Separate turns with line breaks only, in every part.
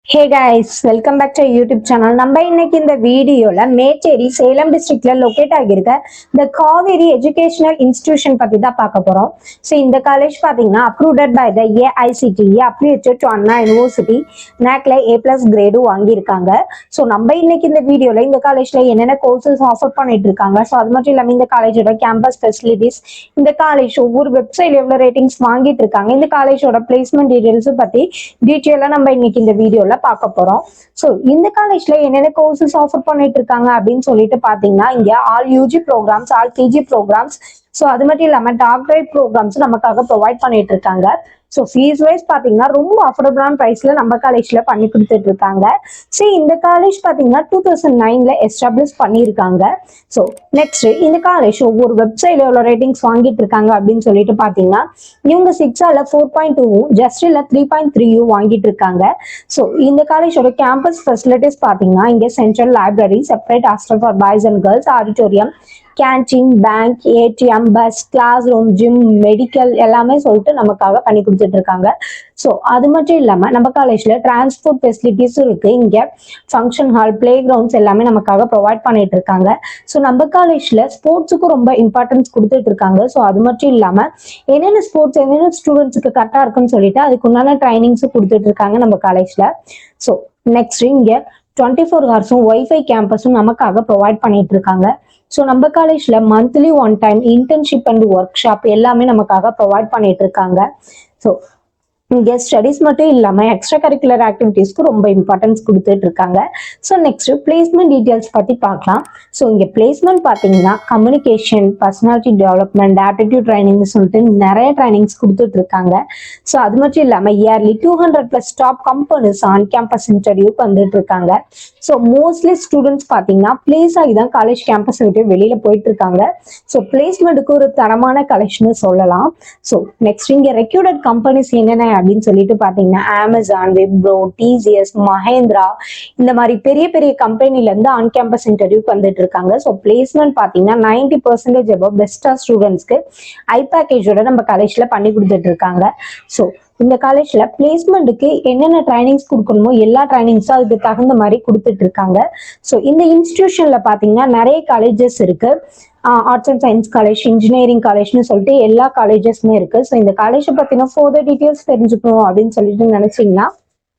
Hey guys, welcome back to YouTube channel. நம்ம இன்னைக்கு இந்த வீடியோல மேச்சேரி சேலம் டிஸ்ட்ரிக்ட்ல லொகேட் ஆகியிருக்க இந்த காவேரி எஜுகேஷனல் இன்ஸ்டிடியூஷன் பத்தி தான் பார்க்க போறோம். ஸோ இந்த காலேஜ் பாத்தீங்கன்னா approved by the AICTE affiliated to Anna university நேக்ல A+ கிரேடும் வாங்கியிருக்காங்க. ஸோ நம்ம இன்னைக்கு இந்த வீடியோல இந்த காலேஜ்ல என்னென்ன கோர்சஸ் ஆஃபர் பண்ணிட்டு இருக்காங்க, ஸோ அது மட்டும் இல்லாம இந்த காலேஜோட கேம்பஸ் ஃபெசிலிட்டிஸ், இந்த காலேஜ் ஒவ்வொரு வெப்சைட் எவ்வளவு ரேட்டிங்ஸ் வாங்கிட்டு இருக்காங்க, இந்த காலேஜோட பிளேஸ்மெண்ட் டீடைல்ஸ் பத்தி டீட்டெயிலா நம்ம இன்னைக்கு இந்த வீடியோல பார்க்க போறோம். சோ இந்த காலேஜ்ல என்னென்ன கோர்சஸ் ஆஃபர் பண்ணிட்டு இருக்காங்க அப்படின்னு சொல்லிட்டு பாத்தீங்கன்னா, இங்க all UG programs, all PG programs, so அது மட்டும் இல்லாம டாக்டரேட் ப்ரோக்ராம்ஸ் நமக்காக ப்ரொவைட் பண்ணிட்டு இருக்காங்க. ஸோ ஃபீஸ் வைஸ் பார்த்தீங்கன்னா ரொம்ப அஃபோர்டபுளான ப்ரைஸ்ல நம்ம காலேஜ்ல பண்ணி கொடுத்துட்டு இருக்காங்க. சரி, இந்த காலேஜ் பார்த்தீங்கன்னா 2009ல எஸ்டாப்ளிஷ் பண்ணியிருக்காங்க. ஸோ நெக்ஸ்ட் இந்த காலேஜ் ஒவ்வொரு வெப்சைட்ல எவ்வளோ ரேட்டிங்ஸ் வாங்கிட்டு இருக்காங்க அப்படின்னு சொல்லிட்டு பார்த்தீங்கன்னா, இவங்க 6ஆல 4.2வும் ஜஸ்டில் 3.3யும் வாங்கிட்டு இருக்காங்க. ஸோ இந்த காலேஜோட கேம்பஸ் ஃபெசிலிட்டிஸ் பார்த்தீங்கன்னா, இங்கே central library, separate hostel for boys and girls, auditorium, canteen, bank, ATM, bus, class room, gym, medical எல்லாமே சொல்லிட்டு நமக்காக பண்ணி கொடுத்துட்டு இருக்காங்க. ஸோ அது மட்டும் இல்லாம நம்ம காலேஜ்ல டிரான்ஸ்போர்ட் ஃபெசிலிட்டிஸும் இருக்கு. இங்க ஃபங்க்ஷன் ஹால், பிளே கிரவுண்ட்ஸ் எல்லாமே நமக்காக ப்ரொவைட் பண்ணிட்டு இருக்காங்க. ஸோ நம்ம காலேஜ்ல ஸ்போர்ட்ஸுக்கும் ரொம்ப இம்பார்ட்டன்ஸ் கொடுத்துட்டு இருக்காங்க. ஸோ அது மட்டும் இல்லாம என்னென்ன ஸ்போர்ட்ஸ் என்னென்ன ஸ்டூடெண்ட்ஸுக்கு கரெக்டா இருக்குன்னு சொல்லிட்டு அதுக்கு உண்டான ட்ரைனிங்ஸும் கொடுத்துட்டு இருக்காங்க நம்ம காலேஜ்ல. ஸோ நெக்ஸ்ட் இங்க 24 ஹவர்ஸும் ஒய்ஃபை கேம்பஸும் நமக்காக ப்ரொவைட் பண்ணிட்டு இருக்காங்க. ஸோ நம்ம காலேஜ்ல monthly 1 time internship and work shop எல்லாமே நமக்காக ப்ரொவைட் பண்ணிட்டு இருக்காங்க. ஸோ இங்கே ஸ்டடிஸ் மட்டும் இல்லாமல் எக்ஸ்ட்ரா கரிக்குலர் ஆக்டிவிட்டீஸ்க்கு ரொம்ப இம்பார்ட்டன்ஸ் கொடுத்துட்டு இருக்காங்க. ஸோ நெக்ஸ்ட் பிளேஸ்மெண்ட் டீட்டெயில்ஸ் பற்றி பார்க்கலாம். ஸோ இங்கே பிளேஸ்மெண்ட் பார்த்தீங்கன்னா communication, personality development, aptitude training சொல்லிட்டு நிறைய ட்ரைனிங்ஸ் கொடுத்துட்டு இருக்காங்க. ஸோ அது மட்டும் இல்லாமல் yearly 200+ top companies on campus இன்டர்வியூக்கு வந்துட்டு இருக்காங்க. ஸோ மோஸ்ட்லி ஸ்டூடெண்ட்ஸ் பார்த்தீங்கன்னா பிளேஸ் ஆகி தான் காலேஜ் கேம்பஸ் விட்டு வெளியில போயிட்டு இருக்காங்க. ஸோ பிளேஸ்மெண்ட்டுக்கு ஒரு தரமான காலேஜ்னு சொல்லலாம். ஸோ நெக்ஸ்ட் இங்கே ரெக்யூட்டட் கம்பெனிஸ் என்னென்ன அப்படின்னு சொல்லிட்டு பாத்தீங்கன்னா, அமேசான், விப்ரோ, டிசிஎஸ், மஹேந்திரா இந்த மாதிரி பெரிய பெரிய கம்பெனில இருந்து ஆன் கேம்பஸ் இன்டர்வியூக்கு வந்துட்டு இருக்காங்க. ஸோ பிளேஸ்மெண்ட் பாத்தீங்கன்னா 90% அபவ் பெஸ்டா ஸ்டூடெண்ட்ஸ்க்கு ஐ பேக்கேஜோட நம்ம காலேஜ்ல பண்ணி கொடுத்துட்டு இருக்காங்க. ஸோ இந்த காலேஜ்ல பிளேஸ்மெண்ட்டுக்கு என்னென்ன ட்ரைனிங்ஸ் கொடுக்கணுமோ எல்லா ட்ரைனிங்ஸும் அதுக்கு தகுந்த மாதிரி கொடுத்துட்டு இருக்காங்க. ஸோ இந்த இன்ஸ்டிடியூஷன்ல பாத்தீங்கன்னா நிறைய காலேஜஸ் இருக்கு. Arts and science college, engineering காலேஜ்னு சொல்லிட்டு எல்லா காலேஜஸ்மே இருக்கு. ஸோ இந்த காலேஜை பத்தின ஃபர்தர் டீட்டெயில்ஸ் தெரிஞ்சுக்கணும் அப்படின்னு சொல்லிட்டு நினைச்சீங்கன்னா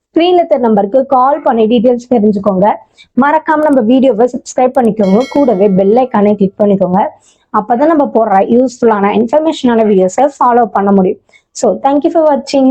ஸ்க்ரீன்ல தெரிய நம்பருக்கு கால் பண்ணி டீட்டெயில்ஸ் தெரிஞ்சுக்கோங்க. மறக்காம நம்ம வீடியோவை சப்ஸ்கிரைப் பண்ணிக்கோங்க, கூடவே பெல் ஐக்கானை கிளிக் பண்ணிக்கோங்க. அப்பதான் நம்ம போடுற யூஸ்ஃபுல்லான இன்ஃபர்மேஷனான வீடியோஸை ஃபாலோ பண்ண முடியும். ஸோ தேங்க்யூ ஃபார் வாட்சிங்.